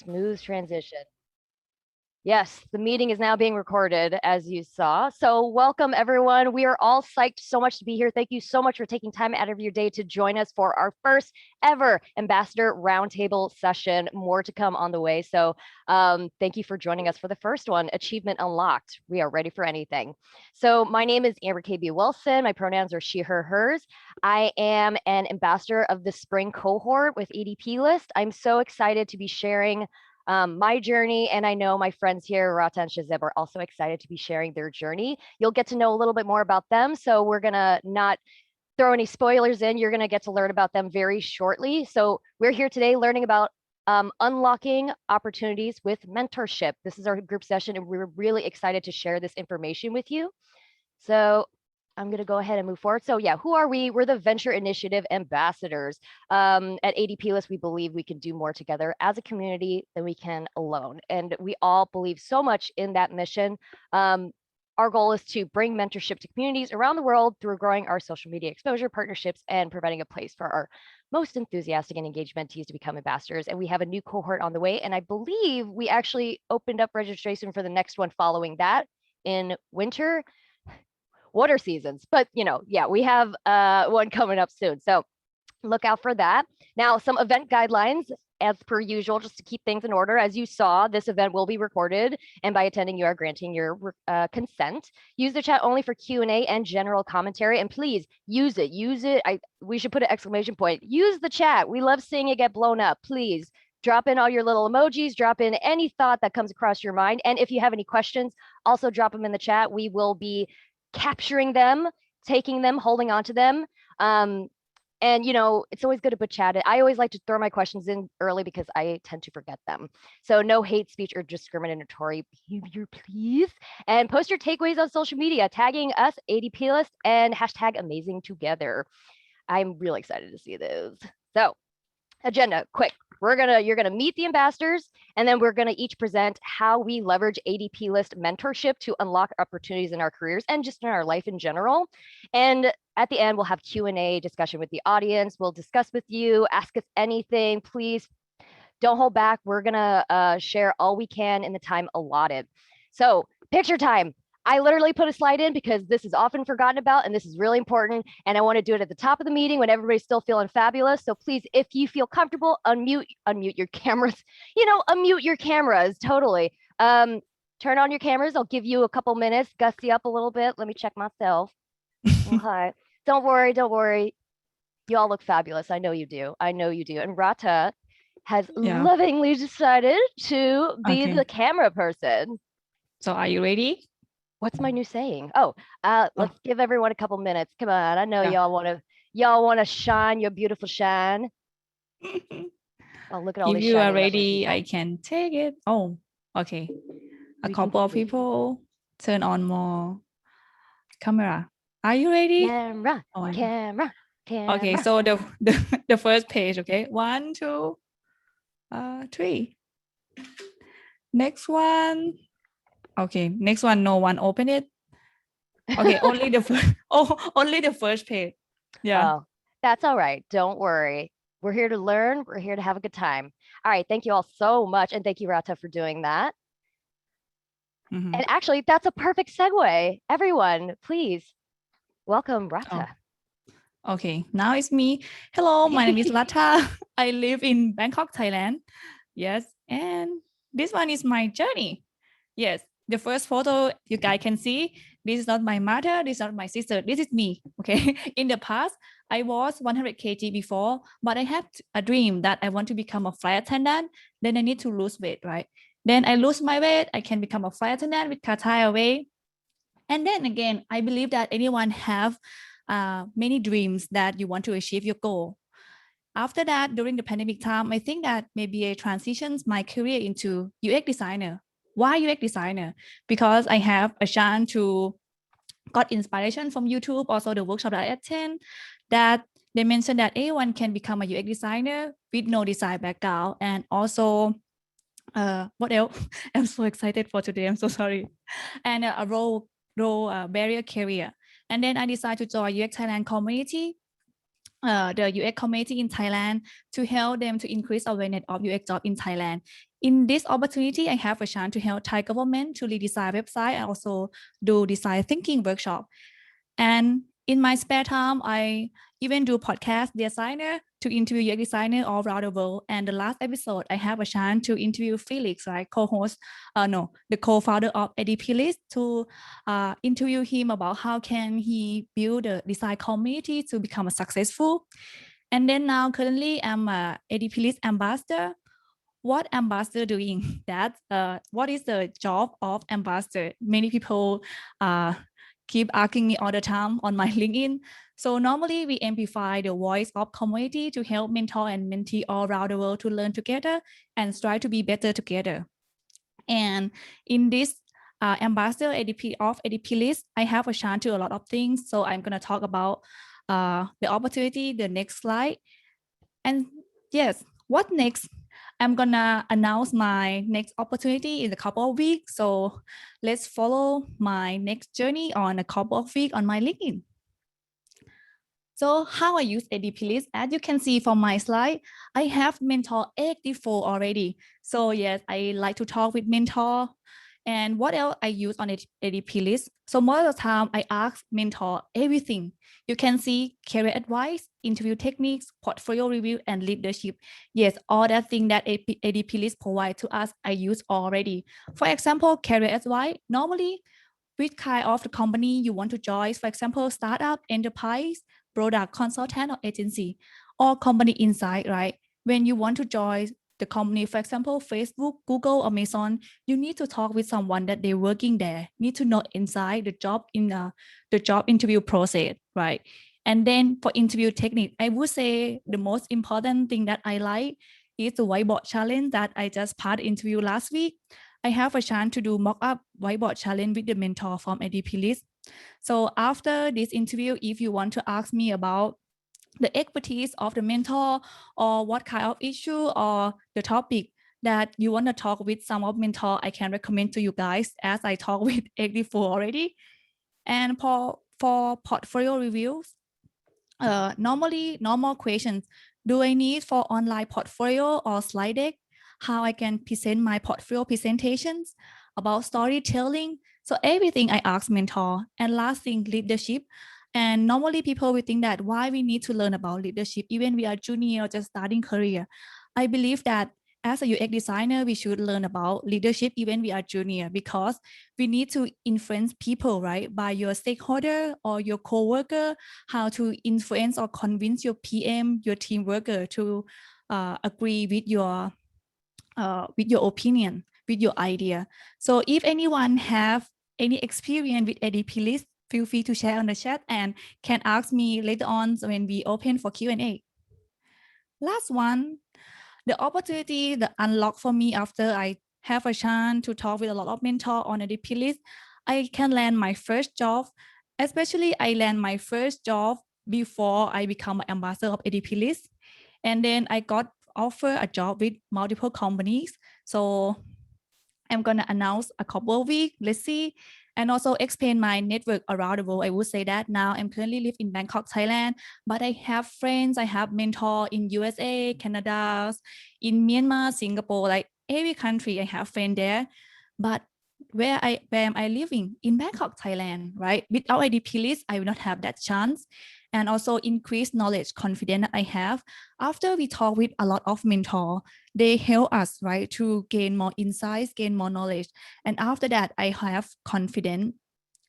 Smooth transition. Yes, the meeting is now being recorded, as you saw. So welcome, everyone. We are all psyched so much to be here. Thank you so much for taking time out of your day to join us for our first ever Ambassador Roundtable session. More to come on the way. So thank you for joining us for the first one, Achievement Unlocked. We are ready for anything. So my name is Amber KB Wilson. My pronouns are she, her, hers. I am an ambassador of the spring cohort with ADPList. I'm so excited to be sharing my journey. And I know my friends here, Rata and Shazib, are also excited to be sharing their journey. You'll get to know a little bit more about them. So we're going to not throw any spoilers in. You're going to get to learn about them very shortly. So we're here today learning about unlocking opportunities with mentorship. This is our group session, and we're really excited to share this information with you. So I'm going to go ahead and move forward. So yeah, who are we? We're the Venture Initiative Ambassadors. At ADPList, we believe we can do more together as a community than we can alone. And we all believe so much in that mission. Our goal is to bring mentorship to communities around the world through growing our social media exposure, partnerships, and providing a place for our most enthusiastic and engaged mentees to become ambassadors. And we have a new cohort on the way. And I believe we actually opened up registration for the next one following that in winter. Water seasons, but yeah, we have one coming up soon. So look out for that. Now, some event guidelines as per usual, just to keep things in order. As you saw, this event will be recorded, and by attending, you are granting your consent. Use the chat only for Q&A and general commentary, and please use it. We should put an exclamation point. Use the chat. We love seeing it get blown up. Please drop in all your little emojis, drop in any thought that comes across your mind. And if you have any questions, also drop them in the chat. We will be capturing them, taking them, holding on to them. And it's always good to put chat. I always like to throw my questions in early because I tend to forget them. So no hate speech or discriminatory behavior, please. And post your takeaways on social media, tagging us, ADPList, and hashtag amazing together. I'm really excited to see those. So agenda, quick. You're gonna meet the ambassadors, and then we're gonna each present how we leverage ADPList mentorship to unlock opportunities in our careers and just in our life in general. And at the end, we'll have Q&A discussion with the audience. We'll discuss with you, ask us anything. Please don't hold back. We're gonna share all we can in the time allotted. So picture time. I literally put a slide in because this is often forgotten about and this is really important. And I want to do it at the top of the meeting when everybody's still feeling fabulous. So please, if you feel comfortable, unmute your cameras, unmute your cameras, totally. Turn on your cameras. I'll give you a couple minutes, gusty up a little bit. Let me check myself. Okay. Don't worry. You all look fabulous. I know you do. And Rata has lovingly decided to be the camera person. So are you ready? What's my new saying? Let's give everyone a couple minutes. Come on. I know y'all want to shine your beautiful shine. Oh, look at all if these you are ready, I can take it. Oh, okay. A couple of people turn on more camera. Are you ready? Camera. Okay, so the first page, okay. 1, 2, 3. Next one. Okay, next one, no one open it. Okay, only the first page. Yeah. Oh, that's all right. Don't worry. We're here to learn. We're here to have a good time. All right. Thank you all so much. And thank you, Rata, for doing that. Mm-hmm. And actually, that's a perfect segue. Everyone, please welcome Rata. Oh. Okay, now it's me. Hello, my name is Rata. I live in Bangkok, Thailand. Yes, and this one is my journey. Yes, the first photo you guys can see, this is not my mother, this is not my sister, this is me, okay? In the past, I was 100 kg before, but I had a dream that I want to become a flight attendant, then I need to lose weight, right? Then I lose my weight, I can become a flight attendant with Thai away. And then again, I believe that anyone have many dreams that you want to achieve your goal. After that, during the pandemic time, I think that maybe I transitioned my career into UX designer. Why UX designer? Because I have a chance to got inspiration from YouTube, also the workshop that I attend, that they mentioned that anyone can become a UX designer with no design background. And also, what else? I'm so excited for today. I'm so sorry. And a role barrier career. And then I decided to join UX Thailand community, the UX community in Thailand, to help them to increase awareness of UX job in Thailand. In this opportunity, I have a chance to help Thai government to redesign website. I also do design thinking workshop. And in my spare time, I even do podcast designer to interview UX designer all around the world. And the last episode, I have a chance to interview Felix, right, the co-founder of ADPList, to interview him about how can he build a design community to become a successful. And then now currently I'm a ADPList ambassador. What ambassador doing? That what is the job of ambassador? Many people keep asking me all the time on my LinkedIn. So normally we amplify the voice of community to help mentor and mentee all around the world to learn together and strive to be better together. And in this ambassador of ADPList, I have a chance to do a lot of things. So I'm going to talk about the opportunity, the next slide. And yes, what next? I'm gonna announce my next opportunity in a couple of weeks. So let's follow my next journey on a couple of weeks on my LinkedIn. So how I use ADPList, as you can see from my slide, I have mentor 84 already. So yes, I like to talk with mentor. And what else I use on ADPList? So most of the time I ask mentor everything. You can see career advice, interview techniques, portfolio review, and leadership. Yes, all that thing that ADPList provide to us, I use already. For example, career advice, normally which kind of the company you want to join, for example, startup, enterprise, product, consultant, or agency, or company inside, right? When you want to join the company, for example, Facebook, Google, Amazon, you need to talk with someone that they're working there, need to know inside the job in the job interview process, right? And then for interview technique, I would say the most important thing that I like is the whiteboard challenge that I just part interview last week. I have a chance to do mock-up whiteboard challenge with the mentor from ADPList. So after this interview, if you want to ask me about the expertise of the mentor or what kind of issue or the topic that you want to talk with some of mentor, I can recommend to you guys as I talk with 84 already. And for portfolio reviews, normally normal questions. Do I need for online portfolio or slide deck? How I can present my portfolio presentations, about storytelling. So everything I ask mentor. And last thing, leadership. And normally people will think that why we need to learn about leadership, even we are junior or just starting career. I believe that as a UX designer, we should learn about leadership even we are junior, because we need to influence people, right? By your stakeholder or your coworker, how to influence or convince your PM, your team worker to agree with your opinion, with your idea. So if anyone have any experience with ADPList, feel free to share on the chat and can ask me later on when we open for Q&A. Last one, the opportunity that unlocked for me after I have a chance to talk with a lot of mentors on ADPList, I can land my first job. Especially I land my first job before I become an ambassador of ADPList. And then I got offered a job with multiple companies. So I'm going to announce a couple of weeks. Let's see. And also explain my network around the world. I would say that now I'm currently live in Bangkok, Thailand, but I have friends, I have mentors in USA, Canada, in Myanmar, Singapore, like every country I have friends there. But where am I living? In Bangkok, Thailand, right? Without ADPList, I will not have that chance. And also increase knowledge, confidence that I have. After we talk with a lot of mentors, they help us, right, to gain more insights, gain more knowledge. And after that, I have confidence.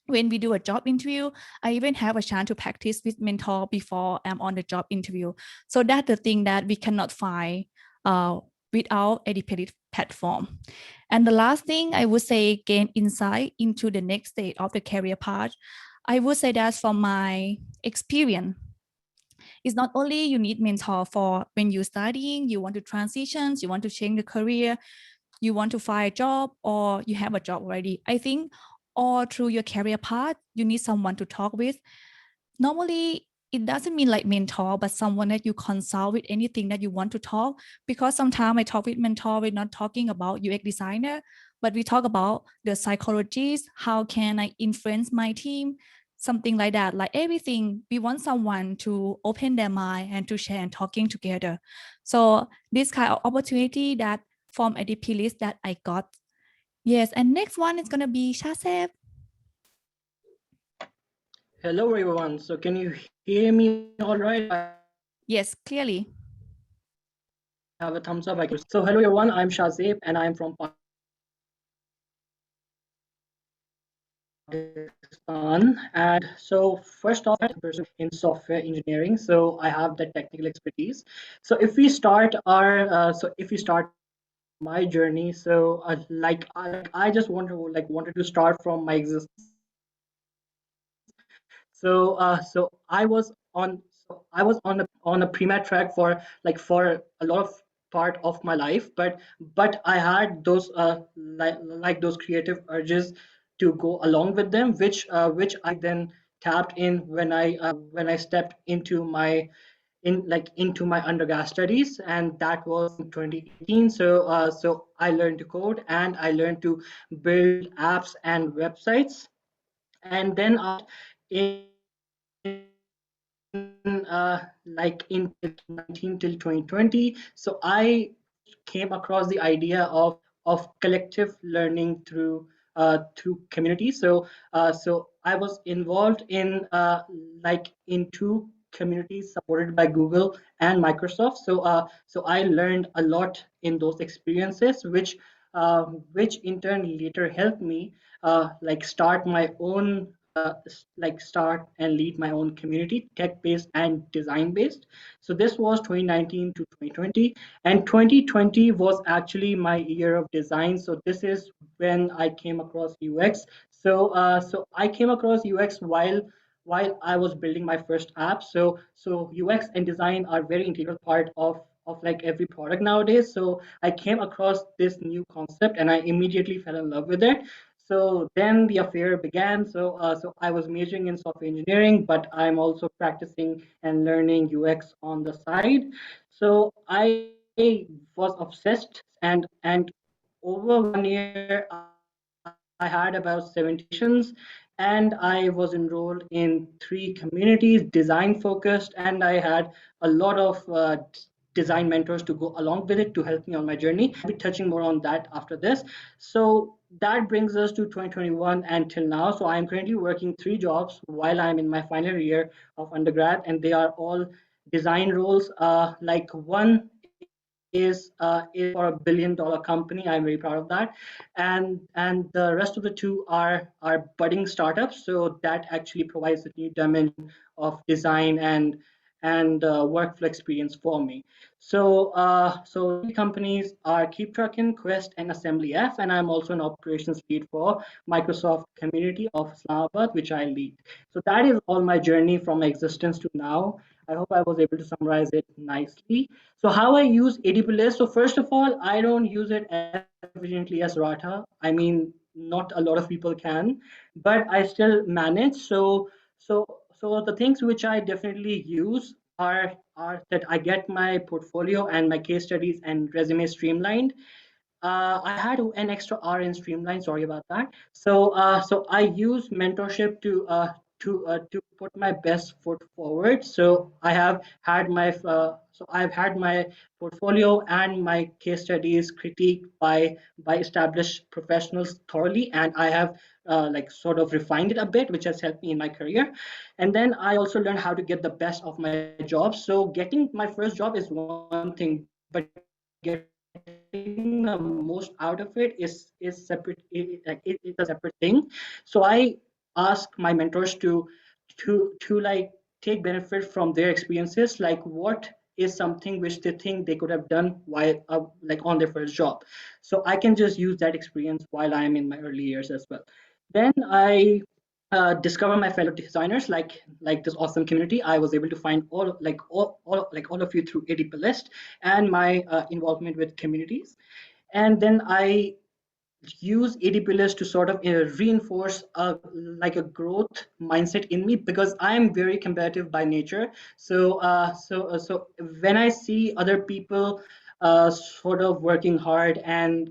When we do a job interview, I even have a chance to practice with mentor before I'm on the job interview. So that's the thing that we cannot find without ADPList platform. And the last thing I would say, gain insight into the next stage of the career path. I would say that from my experience, it's not only you need mentor for when you're studying, you want to transition, you want to change the career, you want to find a job, or you have a job already. I think all through your career path, you need someone to talk with. Normally, it doesn't mean like mentor, but someone that you consult with anything that you want to talk. Because sometimes I talk with mentor, we're not talking about UX designer, but we talk about the psychologists. How can I influence my team? Something like that, like everything. We want someone to open their mind and to share and talking together. So this kind of opportunity that from ADPList that I got. Yes, and next one is gonna be Shasep. Hello everyone. So can you hear me all right? If I have a thumbs up, I can proceed. Yes, clearly. So hello everyone, I'm Shazib and I'm from Pakistan. And so first off, I'm pursuing in software engineering. So I have the technical expertise. So if we start my journey, so I just wanted to start from my existence. So I was on a pre-med track for a lot of part of my life, but I had those like those creative urges to go along with them, which I then tapped in when I stepped into my undergrad studies, and that was in 2018. So I learned to code and I learned to build apps and websites. And then in 2019 till 2020, so I came across the idea of collective learning through community. So I was involved in two communities supported by Google and Microsoft. So I learned a lot in those experiences, which in turn later helped me start my own start and lead my own community, tech based and design based. So this was 2019 to 2020, and 2020 was actually my year of design. So this is when I came across UX. So I came across UX while I was building my first app. So UX and design are very integral part of like every product nowadays. So I came across this new concept and I immediately fell in love with it. So then the affair began. So I was majoring in software engineering, but I'm also practicing and learning UX on the side. So I was obsessed, and over 1 year I had about 70 applications, and I was enrolled in 3 communities, design focused, and I had a lot of design mentors to go along with it to help me on my journey. I'll be touching more on that after this. So that brings us to 2021 and till now. So I'm currently working 3 jobs while I'm in my final year of undergrad, and they are all design roles. Like one is for $1 billion company. I'm very proud of that, and the rest of the two are budding startups. So that actually provides a new dimension of design and workflow experience for me. So the 3 companies are Keep Truckin', Quest, and Assembly F, and I'm also an operations lead for Microsoft Community of Islamabad, which I lead. So that is all my journey from my existence to now. I hope I was able to summarize it nicely. So how I use ADPList. So first of all, I don't use it as efficiently as Ratha. I mean, not a lot of people can, but I still manage. So the things which I definitely use are that I get my portfolio and my case studies and resume streamlined. I had an extra R in Streamline. Sorry about that. So I use mentorship to put my best foot forward. So I've had my portfolio and my case studies critiqued by established professionals thoroughly, and I have sort of refined it a bit, which has helped me in my career. And then I also learned how to get the best of my job. So getting my first job is one thing, but getting the most out of it is separate. It's a separate thing. So I ask my mentors to take benefit from their experiences, like what is something which they think they could have done while on their first job. So I can just use that experience while I am in my early years as well. Then I discover my fellow designers like this awesome community. I was able to find all of you through ADPList and my involvement with communities. And then I use ADPList to sort of reinforce a growth mindset in me, because I am very competitive by nature. So when I see other people sort of working hard and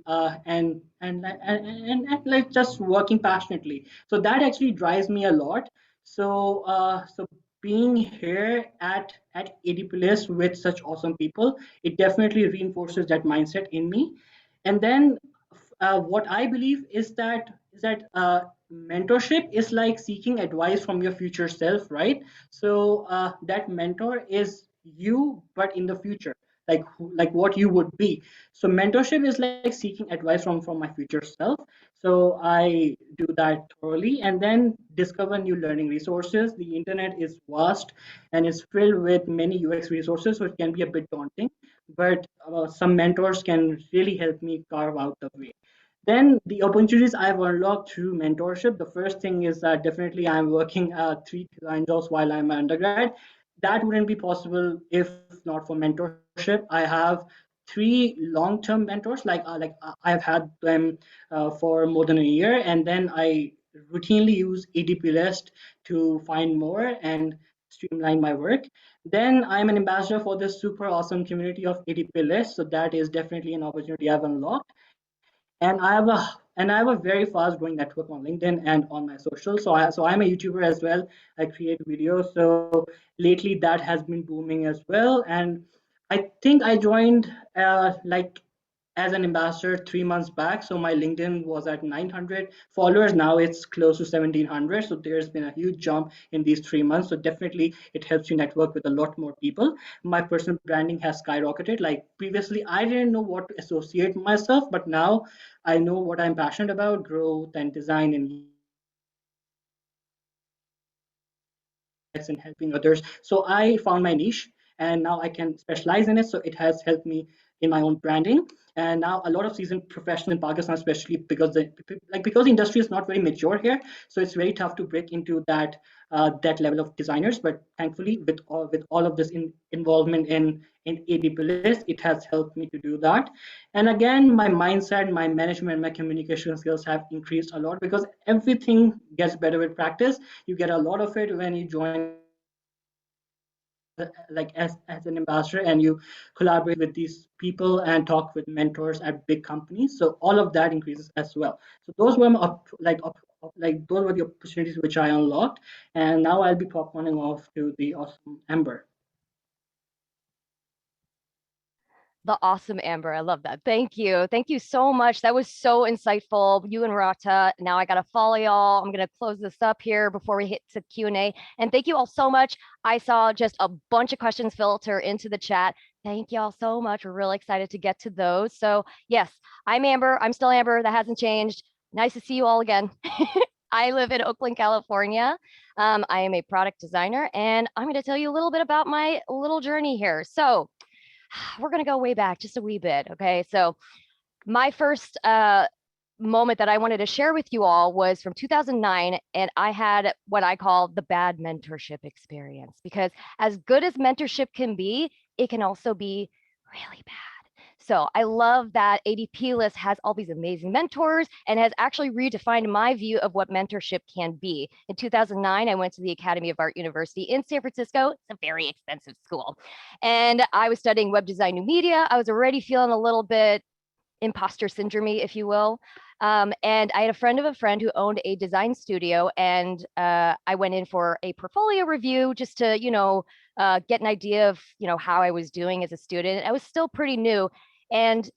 like just working passionately, so that actually drives me a lot. So being here at ADPList with such awesome people, it definitely reinforces that mindset in me. And then what I believe is that mentorship is like seeking advice from your future self, right? So that mentor is you, but in the future, like what you would be. So mentorship is like seeking advice from my future self. So I do that thoroughly, and then discover new learning resources. The internet is vast and is filled with many UX resources, so it can be a bit daunting, but some mentors can really help me carve out the way. Then the opportunities I've unlocked through mentorship. The first thing is that definitely I'm working 3 design jobs while I'm an undergrad. That wouldn't be possible if not for mentorship. I have 3 long-term mentors. I've had them for more than a year, and then I routinely use ADPList to find more and streamline my work. Then I'm an ambassador for this super awesome community of ADPList, so that is definitely an opportunity I've unlocked. And I have a very fast growing network on LinkedIn and on my social. So I'm a YouTuber as well. I create videos. So lately that has been booming as well. And I think I joined like as an ambassador 3 months back. So my LinkedIn was at 900 followers. Now it's close to 1700. So there's been a huge jump in these 3 months. So definitely it helps you network with a lot more people. My personal branding has skyrocketed. Like previously, I didn't know what to associate myself, but now I know what I'm passionate about: growth and design and UX and helping others. So I found my niche, and now I can specialize in it. So it has helped me in my own branding. And now a lot of seasoned professionals in Pakistan, especially because the industry is not very mature here, so it's very tough to break into that level of designers. But thankfully, with all of this involvement in ADPList, it has helped me to do that. And again, my mindset, my management, my communication skills have increased a lot because everything gets better with practice. You get a lot of it when you join as an ambassador and you collaborate with these people and talk with mentors at big companies. So all of that increases as well. So those were those were the opportunities which I unlocked, and now I'll be popcorning off to the awesome Amber. The awesome Amber. I love that. Thank you. Thank you so much. That was so insightful. You and Rata. Now I got to follow y'all. I'm going to close this up here before we hit to Q&A. And thank you all so much. I saw just a bunch of questions filter into the chat. Thank you all so much. We're really excited to get to those. So yes, I'm Amber. I'm still Amber. That hasn't changed. Nice to see you all again. I live in Oakland, California. I am a product designer, and I'm going to tell you a little bit about my little journey here. So we're going to go way back just a wee bit. Okay. So my first moment that I wanted to share with you all was from 2009. And I had what I call the bad mentorship experience, because as good as mentorship can be, it can also be really bad. So I love that ADPList has all these amazing mentors and has actually redefined my view of what mentorship can be. In 2009, I went to the Academy of Art University in San Francisco. It's a very expensive school. And I was studying web design, new media. I was already feeling a little bit imposter syndrome, if you will. And I had a friend of a friend who owned a design studio, and I went in for a portfolio review just to, get an idea of, how I was doing as a student. I was still pretty new, and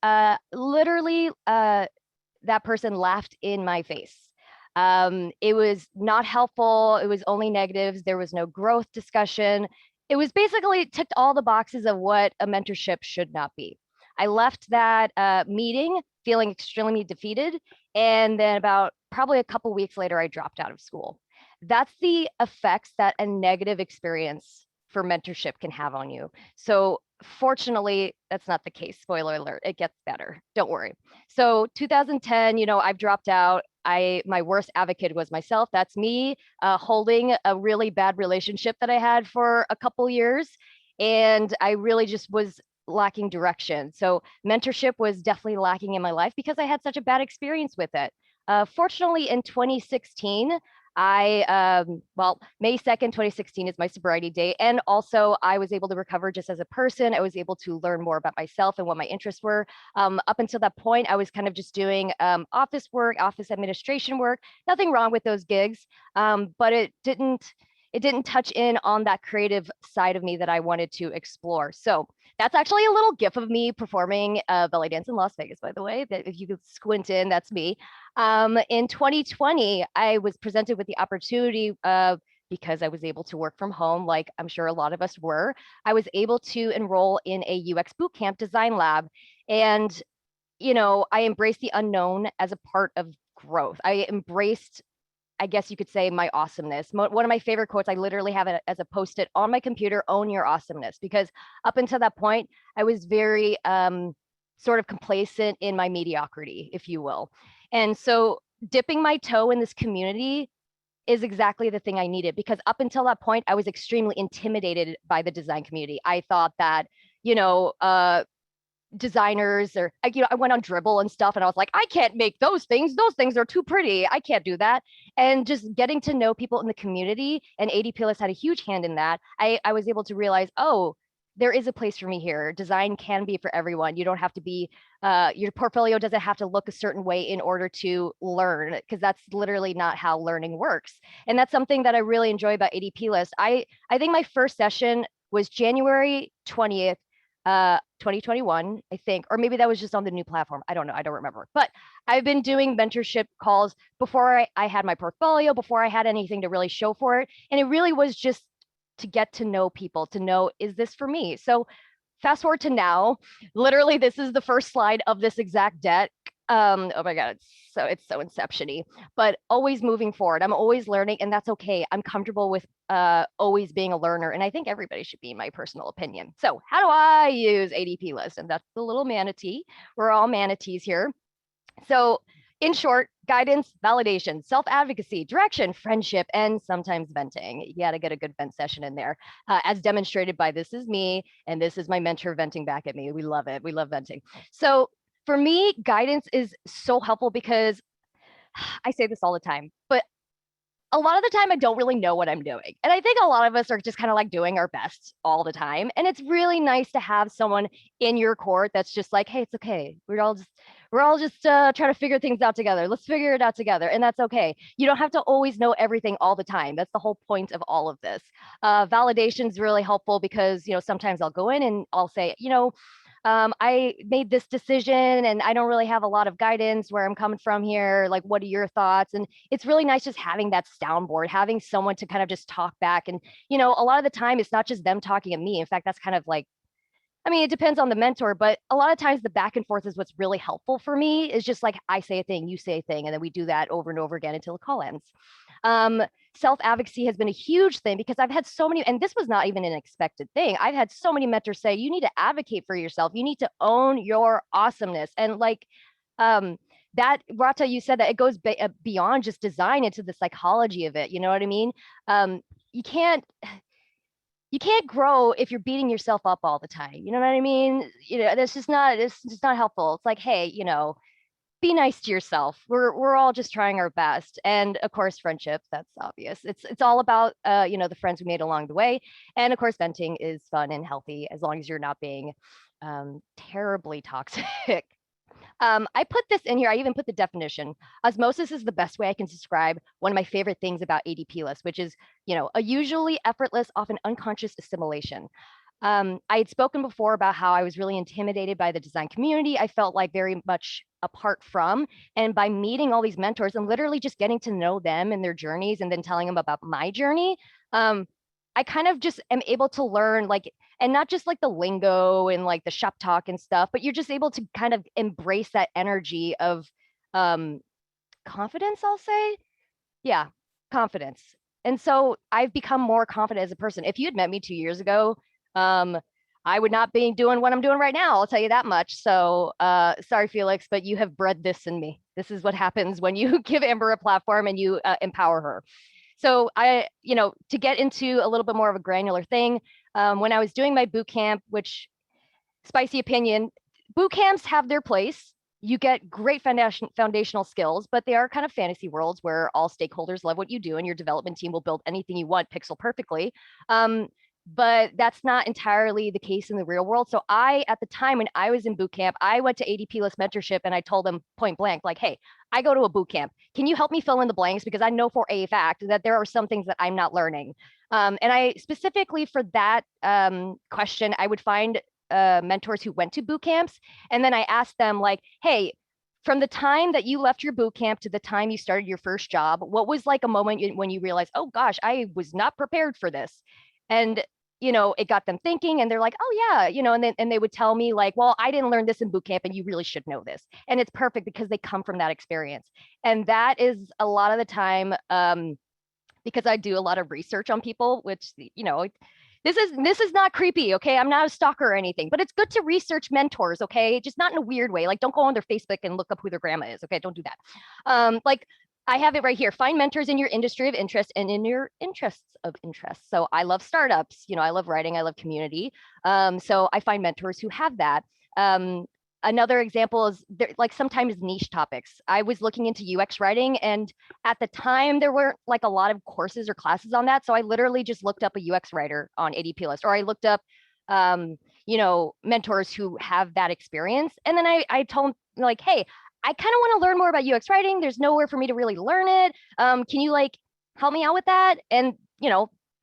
literally, that person laughed in my face. It was not helpful. It was only negatives. There was no growth discussion. It was basically ticked all the boxes of what a mentorship should not be. I left that meeting feeling extremely defeated. And then about probably a couple weeks later, I dropped out of school. That's the effects that a negative experience for mentorship can have on you. So fortunately, that's not the case. Spoiler alert, it gets better. Don't worry. So 2010, I've dropped out. My worst advocate was myself. That's me holding a really bad relationship that I had for a couple years. And I really just was lacking direction. So mentorship was definitely lacking in my life because I had such a bad experience with it. Fortunately, in 2016, May 2nd, 2016 is my sobriety date. And also I was able to recover just as a person. I was able to learn more about myself and what my interests were. Up until that point, I was kind of just doing office work, office administration work, nothing wrong with those gigs. But it it didn't touch in on that creative side of me that I wanted to explore. So that's actually a little gif of me performing belly dance in Las Vegas, by the way, that if you could squint in, that's me. In 2020, I was presented with the opportunity because I was able to work from home, like I'm sure a lot of us were, I was able to enroll in a UX bootcamp design lab. And, you know, I embraced the unknown as a part of growth. I embraced, I guess you could say, my awesomeness. One of my favorite quotes, I literally have it as a post-it on my computer, own your awesomeness, because up until that point, I was very sort of complacent in my mediocrity, if you will. And so dipping my toe in this community is exactly the thing I needed, because up until that point, I was extremely intimidated by the design community. I thought that, you know, designers or, you know, I went on Dribble and stuff and I was like, I can't make those things. Those things are too pretty. I can't do that. And just getting to know people in the community, and ADPList had a huge hand in that. I was able to realize, oh, there is a place for me here. Design can be for everyone. You don't have to be, your portfolio doesn't have to look a certain way in order to learn, because that's literally not how learning works. And that's something that I really enjoy about ADPList. I think my first session was January 20th, 2021, I think, or maybe that was just on the new platform. I don't know. I don't remember. But I've been doing mentorship calls before I had my portfolio, before I had anything to really show for it. And it really was just to get to know people, to know, is this for me? So fast forward to now, literally, this is the first slide of this exact deck. Oh my God, it's so inception-y, but always moving forward. I'm always learning, and that's okay. I'm comfortable with always being a learner, and I think everybody should be, in my personal opinion. So how do I use ADPList? And that's the little manatee. We're all manatees here. So in short, guidance, validation, self-advocacy, direction, friendship, and sometimes venting. You got to get a good vent session in there, as demonstrated by this is me, and this is my mentor venting back at me. We love it. We love venting. So for me, guidance is so helpful because I say this all the time, but a lot of the time I don't really know what I'm doing. And I think a lot of us are just kind of like doing our best all the time. And it's really nice to have someone in your court that's just like, hey, it's okay. We're all just trying to figure things out together. Let's figure it out together. And that's okay. You don't have to always know everything all the time. That's the whole point of all of this. Validation is really helpful because, you know, sometimes I'll go in and I'll say, you know, I made this decision and I don't really have a lot of guidance where I'm coming from here. Like, what are your thoughts? And it's really nice just having that soundboard, having someone to kind of just talk back. And, you know, a lot of the time it's not just them talking at me. In fact, that's kind of like, I mean, it depends on the mentor, but a lot of times the back and forth is what's really helpful for me. Is just like I say a thing, you say a thing, and then we do that over and over again until the call ends. Self-advocacy has been a huge thing because I've had so many, and this was not even an expected thing. I've had so many mentors say, you need to advocate for yourself. You need to own your awesomeness. And like that, Rata, you said that it goes beyond just design into the psychology of it. You know what I mean? You can't grow if you're beating yourself up all the time. You know what I mean? You know, it's just not helpful. It's like, hey, you know, be nice to yourself. We're all just trying our best. And of course, friendship, that's obvious. It's all about you know, the friends we made along the way. And of course, venting is fun and healthy as long as you're not being terribly toxic. I put this in here. I even put the definition. Osmosis is the best way I can describe one of my favorite things about ADPList, which is, you know, a usually effortless, often unconscious assimilation. I had spoken before about how I was really intimidated by the design community. I felt like very much apart from, and by meeting all these mentors and literally just getting to know them and their journeys and then telling them about my journey, I kind of just am able to learn, like, and not just like the lingo and like the shop talk and stuff, but you're just able to kind of embrace that energy of confidence, I'll say. Yeah, confidence. And so I've become more confident as a person. If you had met me 2 years ago, I would not be doing what I'm doing right now. I'll tell you that much. So sorry, Felix, but you have bred this in me. This is what happens when you give Amber a platform and you empower her. So I, you know, to get into a little bit more of a granular thing, when I was doing my boot camp, which, spicy opinion, boot camps have their place. You get great foundational skills, but they are kind of fantasy worlds where all stakeholders love what you do and your development team will build anything you want pixel perfectly. but that's not entirely the case in the real world. So at the time when I was in boot camp, I went to ADPList mentorship and I told them point blank, like, hey, I go to a boot camp. Can you help me fill in the blanks? Because I know for a fact that there are some things that I'm not learning. And I specifically for that question, I would find mentors who went to boot camps. And then I asked them like, hey, from the time that you left your boot camp to the time you started your first job, what was like a moment when you realized, oh gosh, I was not prepared for this? And it got them thinking and they're like, oh yeah, and they would tell me like, well, I didn't learn this in boot camp and you really should know this. And it's perfect because they come from that experience. And that is a lot of the time, because I do a lot of research on people, which, this is not creepy, okay? I'm not a stalker or anything, but it's good to research mentors, okay? Just not in a weird way. Like, don't go on their Facebook and look up who their grandma is, okay? Don't do that. Like, I have it right here. Find mentors in your industry of interest and in your interests of interest. So I love startups, I love writing, I love community. So I find mentors who have that. Another example is like sometimes niche topics. I was looking into UX writing, and at the time there weren't like a lot of courses or classes on that. So I literally just looked up a UX writer on ADPList, or I looked up, mentors who have that experience. And then I told them like, hey, I kind of want to learn more about UX writing. There's nowhere for me to really learn it. Can you like help me out with that? And,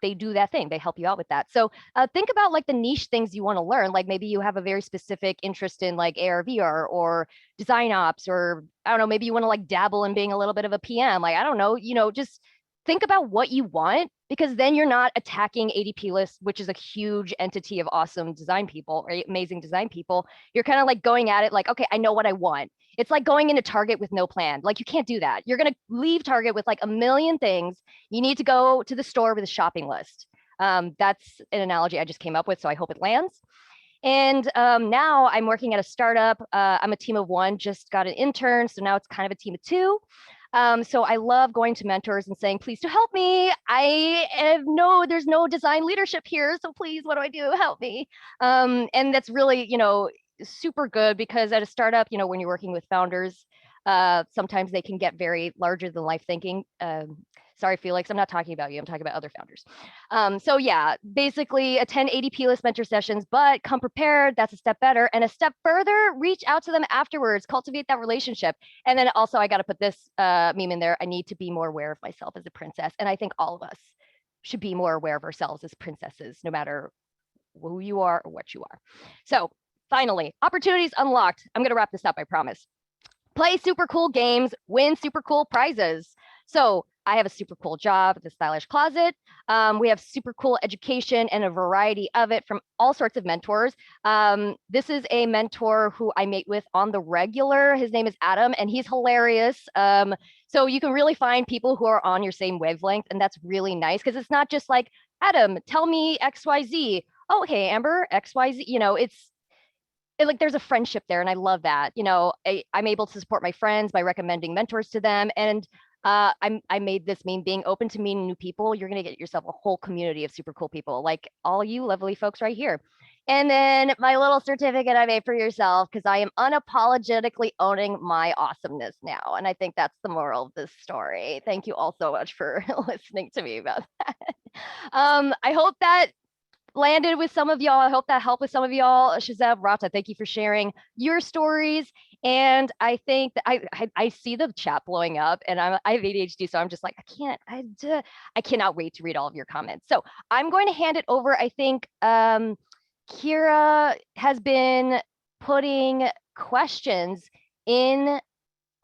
they do that thing. They help you out with that. So think about like the niche things you want to learn. Like maybe you have a very specific interest in like AR, VR or design ops, or I don't know, maybe you want to like dabble in being a little bit of a PM. Like, I don't know, just think about what you want, because then you're not attacking ADPList, which is a huge entity of awesome design people, right? Amazing design people. You're kind of like going at it like, okay, I know what I want. It's like going into Target with no plan. Like you can't do that. You're going to leave Target with like a million things. You need to go to the store with a shopping list. That's an analogy I just came up with, so I hope it lands. And now I'm working at a startup. I'm a team of one, just got an intern. So now it's kind of a team of two. So I love going to mentors and saying, please do help me. There's no design leadership here. So please, what do I do? Help me. And that's really, super good, because at a startup, when you're working with founders, sometimes they can get very larger than life thinking. Sorry, Felix, I'm not talking about you. I'm talking about other founders. So yeah, basically attend ADPList mentor sessions, but come prepared. That's a step better. And a step further, reach out to them afterwards, cultivate that relationship. And then also I got to put this meme in there. I need to be more aware of myself as a princess. And I think all of us should be more aware of ourselves as princesses, no matter who you are or what you are. So finally, opportunities unlocked. I'm going to wrap this up, I promise. Play super cool games, win super cool prizes. So I have a super cool job at the Stylish Closet. We have super cool education and a variety of it from all sorts of mentors. This is a mentor who I meet with on the regular. His name is Adam, and he's hilarious. So you can really find people who are on your same wavelength, and that's really nice, because it's not just like, Adam, tell me XYZ. Oh, okay, Amber, XYZ. Like there's a friendship there, and I love that. I'm able to support my friends by recommending mentors to them. And I made this meme, being open to meeting new people. You're going to get yourself a whole community of super cool people, like all you lovely folks right here. And then my little certificate I made for yourself, because I am unapologetically owning my awesomeness now. And I think that's the moral of this story. Thank you all so much for listening to me about that. I hope that landed with some of y'all. I hope that helped with some of y'all. Shazeb, Rata, thank you for sharing your stories. And I think that I see the chat blowing up, and I have ADHD, so I'm just like, I cannot wait to read all of your comments. So I'm going to hand it over. I think Kira has been putting questions in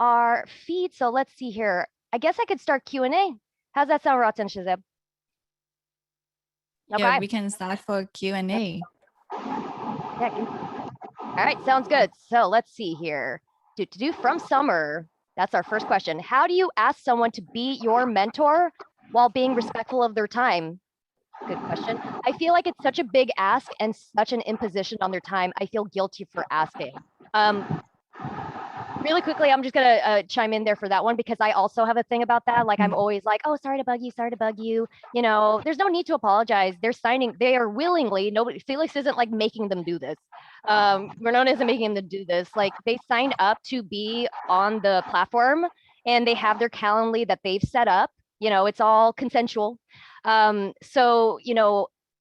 our feed. So let's see here. I guess I could start Q&A. How's that sound, Rata and Shazeb? Okay. Yeah, we can start for Q&A. Yeah. All right, sounds good. So let's see here. From Summer, that's our first question. How do you ask someone to be your mentor while being respectful of their time? Good question. I feel like it's such a big ask and such an imposition on their time. I feel guilty for asking. Really quickly, I'm just gonna chime in there for that one, because I also have a thing about that. Like I'm always like, oh, sorry to bug you, sorry to bug you. There's no need to apologize. They are willingly, Felix isn't like making them do this. Renona isn't making them do this. Like they signed up to be on the platform, and they have their Calendly that they've set up. It's all consensual. So,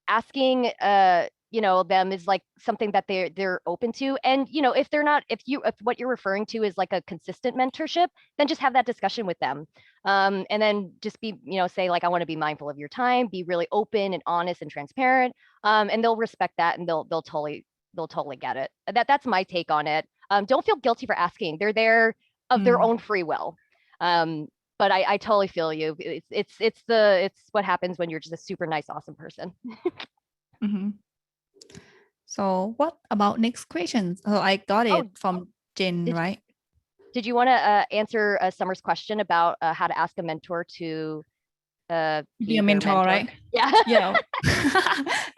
asking, them is like something that they're open to. And, if what you're referring to is like a consistent mentorship, then just have that discussion with them. And then just be, say like, I want to be mindful of your time, be really open and honest and transparent. And they'll respect that, and they'll totally get it. That's my take on it. Don't feel guilty for asking. They're there of their own free will. But I totally feel you. It's what happens when you're just a super nice, awesome person. So what about next question? So I got it from Jen, right? Did you want to answer Summer's question about how to ask a mentor to be a mentor, right? Yeah. Yeah.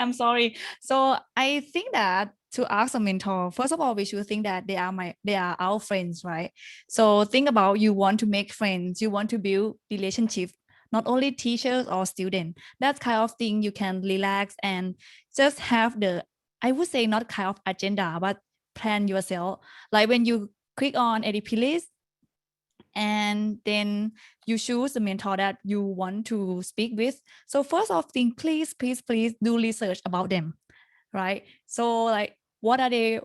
I'm sorry. So I think that to ask a mentor, first of all, we should think that they are our friends, right? So think about, you want to make friends, you want to build relationship, not only teachers or students. That kind of thing you can relax and just have I would say not kind of agenda, but plan yourself. Like when you click on ADPList, and then you choose the mentor that you want to speak with. So first of thing, please do research about them, right? So like, what are they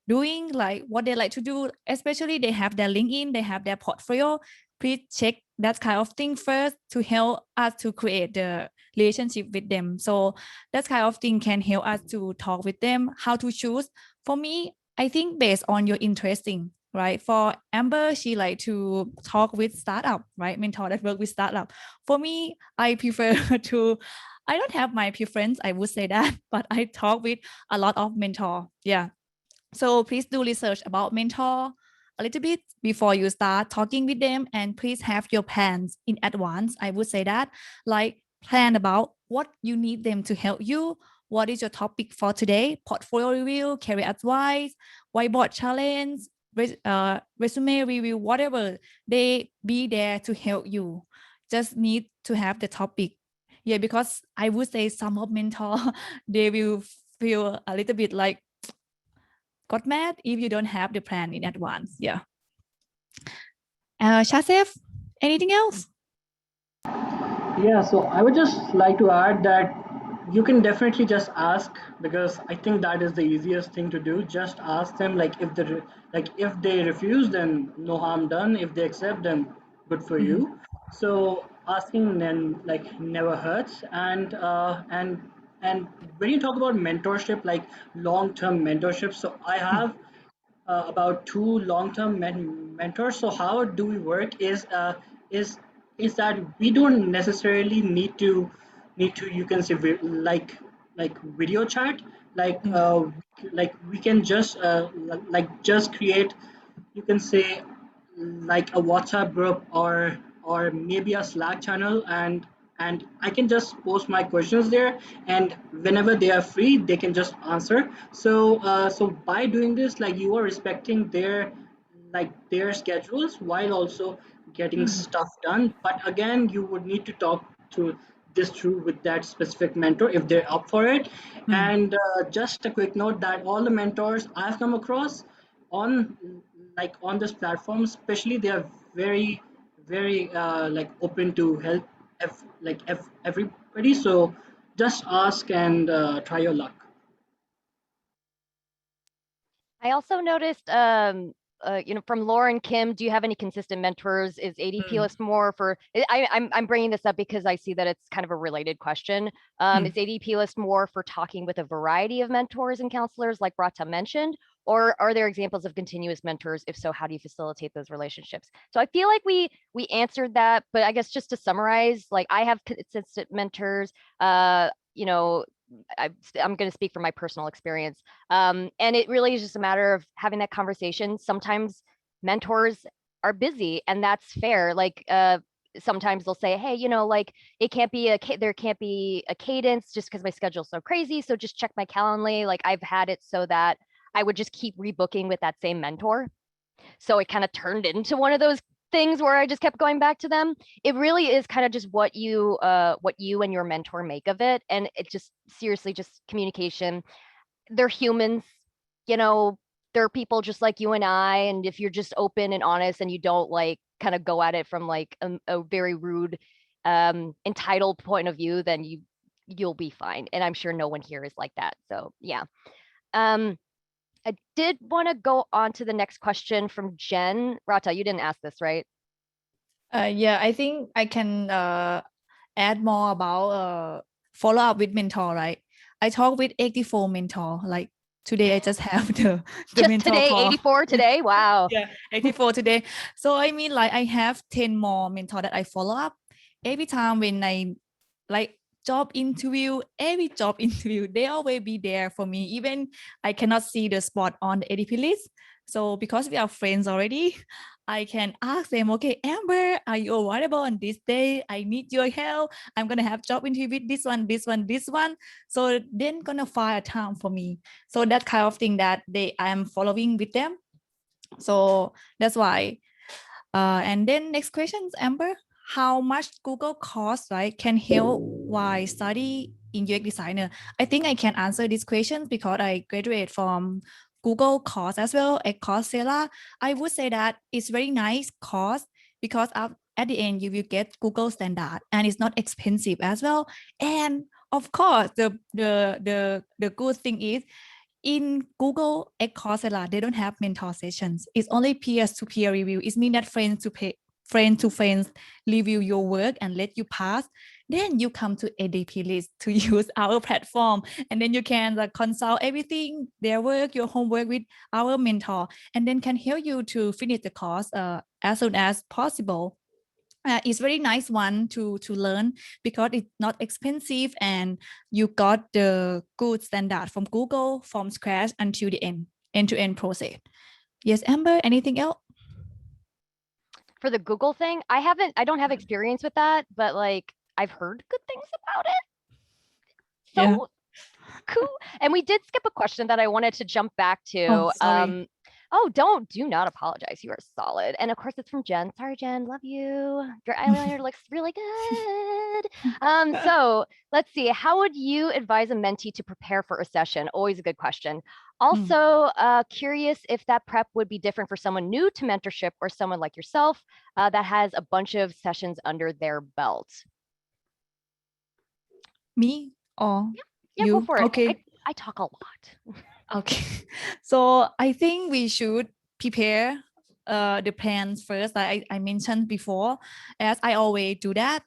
doing, like what they like to do, especially they have their LinkedIn, they have their portfolio. Please check that kind of thing first to help us to create the relationship with them. So that kind of thing can help us to talk with them, how to choose. For me, I think based on your interesting, right? For Amber, she like to talk with startup, right? Mentor that work with startup. For me, I prefer to, I don't have my preference, I would say that, but I talk with a lot of mentor. Yeah. So please do research about mentor a little bit before you start talking with them, and please have your plans in advance. I would say that, like plan about what you need them to help you. What is your topic for today? Portfolio review, career advice, whiteboard challenge, resume review, whatever. They be there to help you. Just need to have the topic. Yeah, because I would say some of mentor, they will feel a little bit like got mad if you don't have the plan in advance. Yeah. Shasef, anything else? Yeah, so I would just like to add that you can definitely just ask, because I think that is the easiest thing to do. Just ask them, like if they refuse, then no harm done. If they accept, then good for you. So asking then like never hurts. And when you talk about mentorship, like long-term mentorship, so I have about two long-term mentors. So how do we work is is that we don't necessarily need to you can say like video chat, like we can just just create, you can say, like a WhatsApp group or maybe a Slack channel, and I can just post my questions there, and whenever they are free, they can just answer. So by doing this, like you are respecting their schedules while also getting stuff done. But again, you would need to talk to this through with that specific mentor if they're up for it. And just a quick note that all the mentors I've come across on on this platform especially, they are very like open to help everybody. So just ask and try your luck. I also noticed, from Lauren, Kim, do you have any consistent mentors? Is ADPList more for, I'm bringing this up because I see that it's kind of a related question. Is ADPList more for talking with a variety of mentors and counselors like Rata mentioned, or are there examples of continuous mentors? If so, how do you facilitate those relationships? So I feel like we answered that, but I guess just to summarize, like I have consistent mentors, you know, I'm going to speak from my personal experience. And it really is just a matter of having that conversation. Sometimes mentors are busy, and that's fair. Like sometimes they'll say, hey, like it can't be there can't be a cadence just because my schedule's so crazy. So just check my Calendly. Like I've had it so that I would just keep rebooking with that same mentor. So it kind of turned into one of those things where I just kept going back to them. It really is kind of just what you and your mentor make of it. And it just seriously just communication. They're humans, they're people just like you and I. And if you're just open and honest and you don't like kind of go at it from like a very rude entitled point of view, then you'll be fine. And I'm sure no one here is like that. So yeah. I did want to go on to the next question from Jen. Rata, you didn't ask this, right? Yeah, I think I can add more about follow up with mentor, right? I talk with 84 mentor. Like today, I just have the Just mentor today, call. 84 today. Wow. Yeah, 84 today. So I mean, like I have 10 more mentor that I follow up every time when I like job interview, every job interview, they always be there for me. Even I cannot see the spot on the ADP list. So because we are friends already, I can ask them, okay, Amber, are you available on this day? I need your help. I'm gonna have job interview with this one, this one, this one. So then gonna find a time for me. So that kind of thing that I am following with them. So that's why. And then next questions, Amber, how much Google course, right, can help while study in UX designer? I think I can answer these questions because I graduate from Google course as well at Coursera. I would say that it's very nice course because at the end you will get Google standard and it's not expensive as well. And of course, the good thing is in Google at Coursera, they don't have mentor sessions. It's only peer-to-peer review. It means that friend to friends review your work and let you pass. Then you come to ADPList to use our platform, and then you can consult everything, their work, your homework with our mentor, and then can help you to finish the course as soon as possible. It's very nice one to learn because it's not expensive and you got the good standard from Google from scratch until the end-to-end process. Yes, Amber, anything else? For the Google thing, I don't have experience with that, but like I've heard good things about it. So Yeah. cool. And we did skip a question that I wanted to jump back to. Oh, sorry. Oh, do not apologize. You are solid. And of course, it's from Jen. Sorry, Jen. Love you. Your eyeliner looks really good. So let's see. How would you advise a mentee to prepare for a session? Always a good question. Also, curious if that prep would be different for someone new to mentorship or someone like yourself that has a bunch of sessions under their belt. Me or Yeah, you? go for it. Okay. I talk a lot. Okay. So I think we should prepare the plans first, like I mentioned before, as I always do that.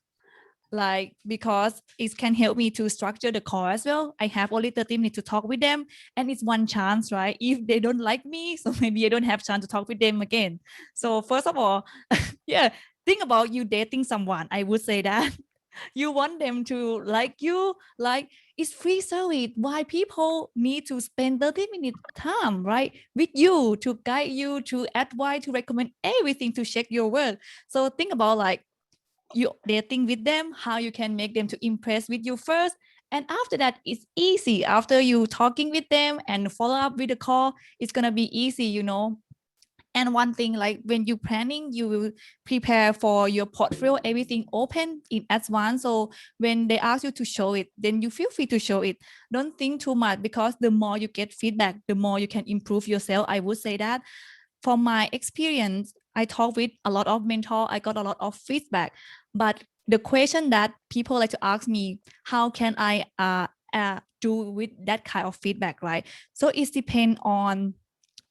Like because it can help me to structure the call as well. I have only 30 minutes to talk with them, and it's one chance, right? If they don't like me, so maybe I don't have chance to talk with them again. So first of all, yeah, think about you dating someone. I would say that you want them to like you, like it's free service. Why people need to spend 30 minutes time, right, with you to guide you, to advise, to recommend everything, to check your work. So think about like you dating with them, how you can make them to impress with you first, and after that it's easy. After you talking with them and follow up with the call, it's gonna be easy, you know. And one thing, like when you planning, you will prepare for your portfolio, everything open in advance. So when they ask you to show it, then you feel free to show it. Don't think too much because the more you get feedback, the more you can improve yourself. I would say that from my experience, I talk with a lot of mentor, I got a lot of feedback. But the question that people like to ask me, how can I do with that kind of feedback, right? So it depends on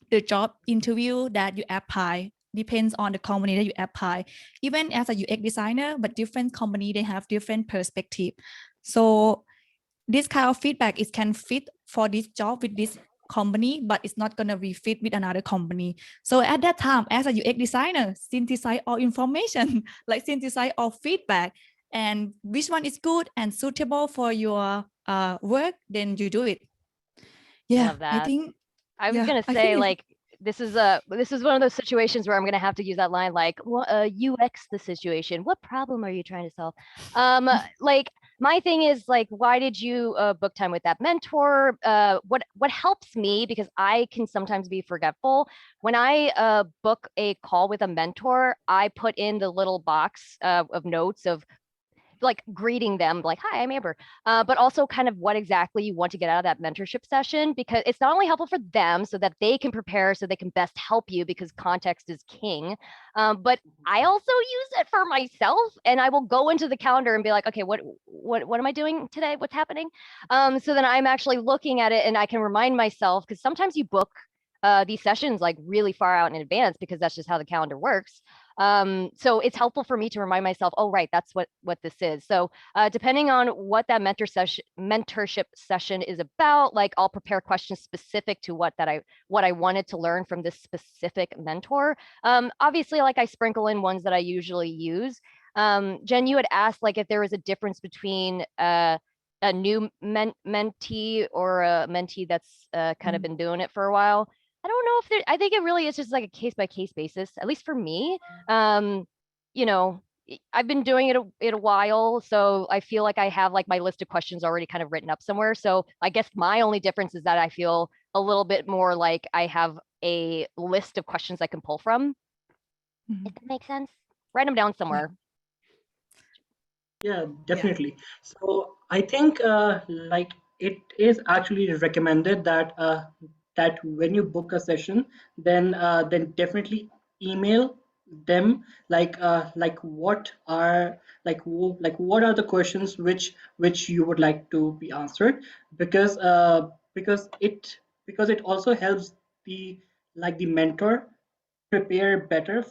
the job interview that you apply, depends on the company that you apply. Even as a UX designer, but different company, they have different perspective. So this kind of feedback is can fit for this job with this company, but it's not going to be fit with another company. So at that time, as a UX designer, synthesize all information, like synthesize all feedback, and which one is good and suitable for your work, then you do it. Yeah, Love that. I think. I was Yeah, gonna I say think like this is one of those situations where I'm gonna have to use that line like UX the situation. What problem are you trying to solve? Like my thing is like, why did you book time with that mentor? What helps me, because I can sometimes be forgetful. When I book a call with a mentor, I put in the little box of notes of like greeting them like, hi, I'm Amber, but also kind of what exactly you want to get out of that mentorship session, because it's not only helpful for them so that they can prepare so they can best help you, because context is king, but I also use it for myself, and I will go into the calendar and be like, okay, what am I doing today? What's happening? So then I'm actually looking at it and I can remind myself, because sometimes you book these sessions like really far out in advance, because that's just how the calendar works. So it's helpful for me to remind myself, oh, right, that's what this is. So depending on what that mentorship session is about, like I'll prepare questions specific to what I wanted to learn from this specific mentor. Obviously, like I sprinkle in ones that I usually use. Jen, you had asked like if there was a difference between a new mentee or a mentee that's kind of been doing it for a while. I don't know if there, I think it really is just like a case by case basis, at least for me. You know, I've been doing it a while, so I feel like I have like my list of questions already kind of written up somewhere. So I guess my only difference is that I feel a little bit more like I have a list of questions I can pull from. If that makes sense. Write them down somewhere. Yeah, definitely. So I think like it is actually recommended that that when you book a session, then definitely email them like what are like what are the questions which you would like to be answered, because because it also helps the like the mentor prepare better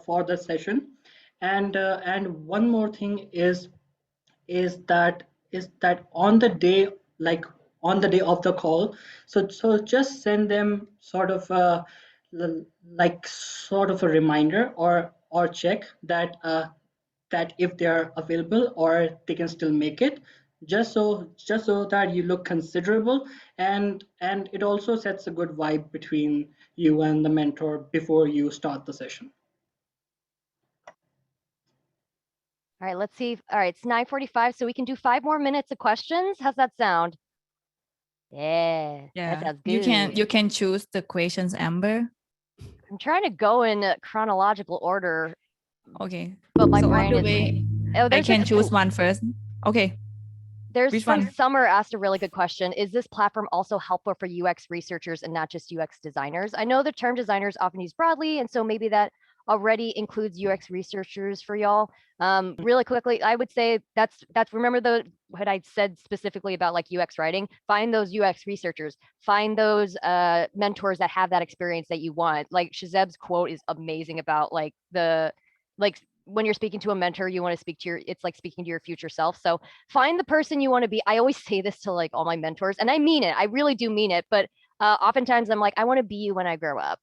for the session. And one more thing is that on the day, like on the day of the call, so just send them sort of a like sort of a reminder or check that that if they are available or they can still make it, just so that you look considerable, and it also sets a good vibe between you and the mentor before you start the session. All right, let's see. All right, it's 9:45, so we can do 5 more minutes of questions. How's that sound? Yeah, that sounds good. You can choose the questions, Amber. I'm trying to go in chronological order, Okay. but my So brain on the is. way, Oh, I there's can choose oh, one first. Okay. there's Which from one? Summer asked a really good question. Is this platform also helpful for UX researchers and not just UX designers? I know the term designers often used broadly, and so maybe that already includes UX researchers for y'all. Really quickly, I would say that's remember what I said specifically about like UX writing. Find those UX researchers, find those mentors that have that experience that you want. Like Shazeb's quote is amazing about like like when you're speaking to a mentor, you want to speak to it's like speaking to your future self. So find the person you want to be. I always say this to like all my mentors, and I mean it. I really do mean it. But oftentimes I'm like, I want to be you when I grow up,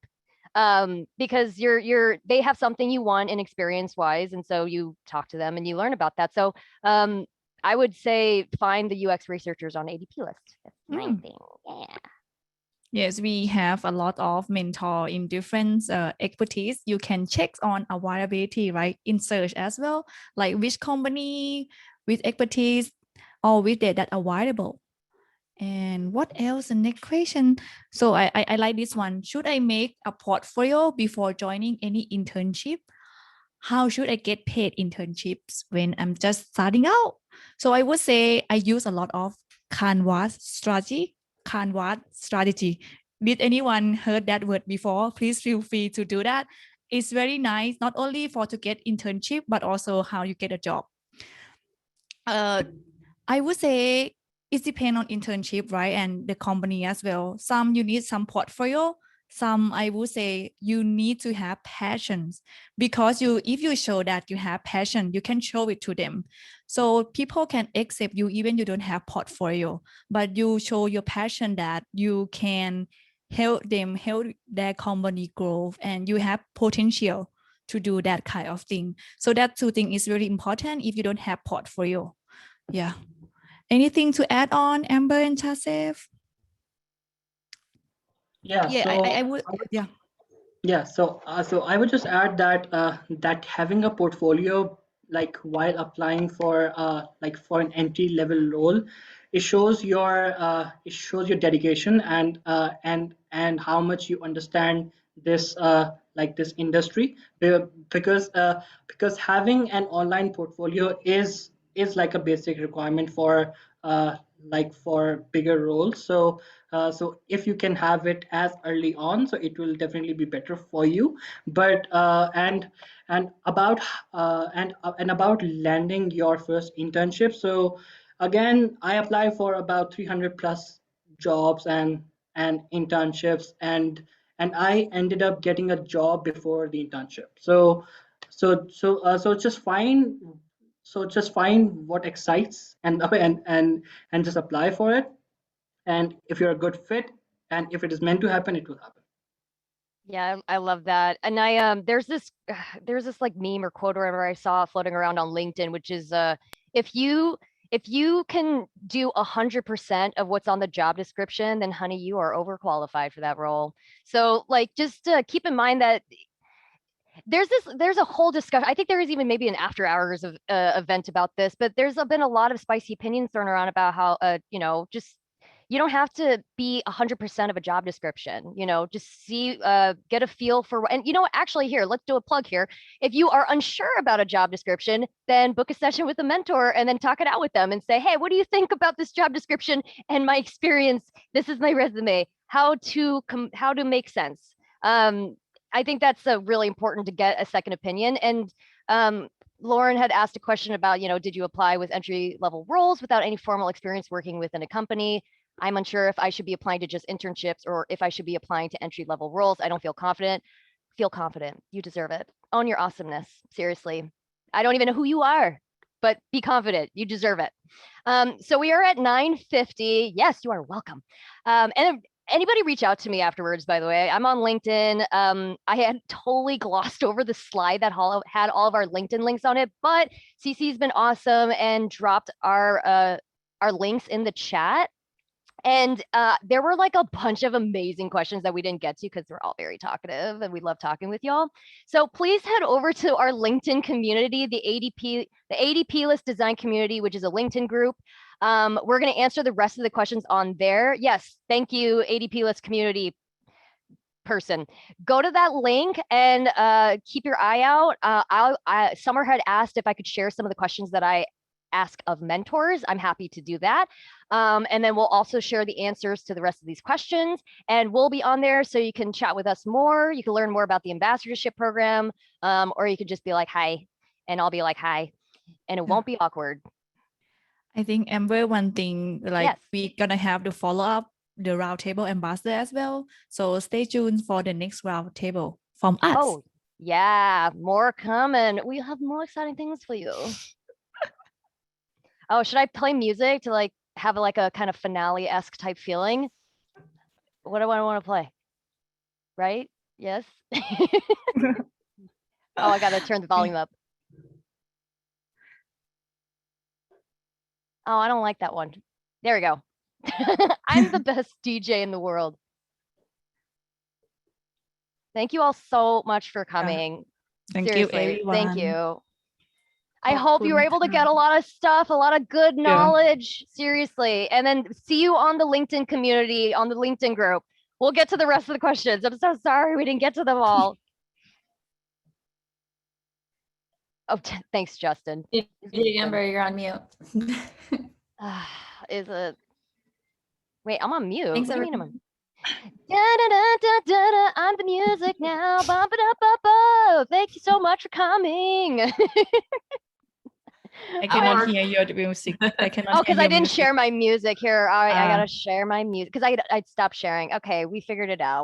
because they have something you want in experience wise, and so you talk to them and you learn about that. So I would say find the UX researchers on ADPList. That's my thing. Yeah. Yes, we have a lot of mentor in different expertise. You can check on availability, right, in search as well, like which company with expertise or with that available. And what else? The next question. So I like this one. Should I make a portfolio before joining any internship? How should I get paid internships when I'm just starting out? So I would say I use a lot of Canvas strategy. Canvas strategy. Did anyone heard that word before? Please feel free to do that. It's very nice, not only for to get internship, but also how you get a job. I would say it depends on internship, right? And the company as well. Some you need some portfolio. Some I would say you need to have passions, because if you show that you have passion, you can show it to them. So people can accept you even you don't have portfolio, but you show your passion that you can help their company grow, and you have potential to do that kind of thing. So that two things is really important if you don't have portfolio. Yeah. Anything to add on, Amber and Chasef? Yeah, Yeah, so I would. Yeah. yeah, so I would just add that that having a portfolio like while applying for like for an entry level role, it shows your dedication and how much you understand this like this industry. Because having an online portfolio is like a basic requirement for like for bigger roles. So so if you can have it as early on, so it will definitely be better for you. But and about and about landing your first internship. So again, I apply for about 300 plus jobs and internships, and I ended up getting a job before the internship. So just find, so just find what excites and just apply for it. And if you're a good fit, and if it is meant to happen, it will happen. Yeah, I love that. And there's this there's this like meme or quote or whatever I saw floating around on LinkedIn, which is if you if you can do 100% of what's on the job description, then honey, you are overqualified for that role. So like just keep in mind that there's a whole discussion. I think there is even maybe an after hours of event about this, but there's been a lot of spicy opinions thrown around about how you know, just you don't have to be 100% of a job description, you know, just see, get a feel for, and you know, actually here, let's do a plug here. If you are unsure about a job description, then book a session with a mentor and then talk it out with them and say, hey, what do you think about this job description and my experience? This is my resume, how to make sense. I think that's really important to get a second opinion. And Lauren had asked a question about, you know, did you apply with entry level roles without any formal experience working within a company? I'm unsure if I should be applying to just internships or if I should be applying to entry level roles. I don't feel confident. Feel confident. You deserve it. Own your awesomeness. Seriously. I don't even know who you are, but be confident. You deserve it. So we are at 9:50. Yes, you are welcome. And anybody reach out to me afterwards, by the way. I'm on LinkedIn. I had totally glossed over the slide that had all of our LinkedIn links on it, but CC's been awesome and dropped our links in the chat. And there were like a bunch of amazing questions that we didn't get to because we're all very talkative and we love talking with y'all. So please head over to our LinkedIn community, the ADPList design community, which is a LinkedIn group. We're going to answer the rest of the questions on there. Yes, thank you, ADPList community person. Go to that link and keep your eye out. Summer had asked if I could share some of the questions that I ask of mentors. I'm happy to do that. And then we'll also share the answers to the rest of these questions, and we'll be on there so you can chat with us more. You can learn more about the ambassadorship program, or you could just be like, hi, and I'll be like, hi, and it won't be awkward. I think, Amber, one thing, like Yes. we're gonna have to follow up the Roundtable ambassador as well. So stay tuned for the next Roundtable from us. Oh, yeah, more coming. We have more exciting things for you. Oh, should I play music to like have like a kind of finale-esque type feeling? What do I want to play? Right? Yes. Oh, I gotta turn the volume up. Oh, I don't like that one. There we go. I'm the best DJ in the world. Thank you all so much for coming. Thank Seriously, you, everyone. thank you. I hope you were able to get a lot of stuff, a lot of good knowledge, seriously. And then see you on the LinkedIn community, on the LinkedIn group. We'll get to the rest of the questions. I'm so sorry we didn't get to them all. Oh, thanks, Justin. Amber, you're on mute. Is it? Wait, I'm on mute. Thanks, what do you mean I'm on? Da, da, da, da, da, da, I'm the music now. Bump it up, up, up. Thank you so much for coming. I cannot hear your music. I cannot. Oh, because I didn't share my music here. I gotta share my music because I stopped sharing. Okay, we figured it out.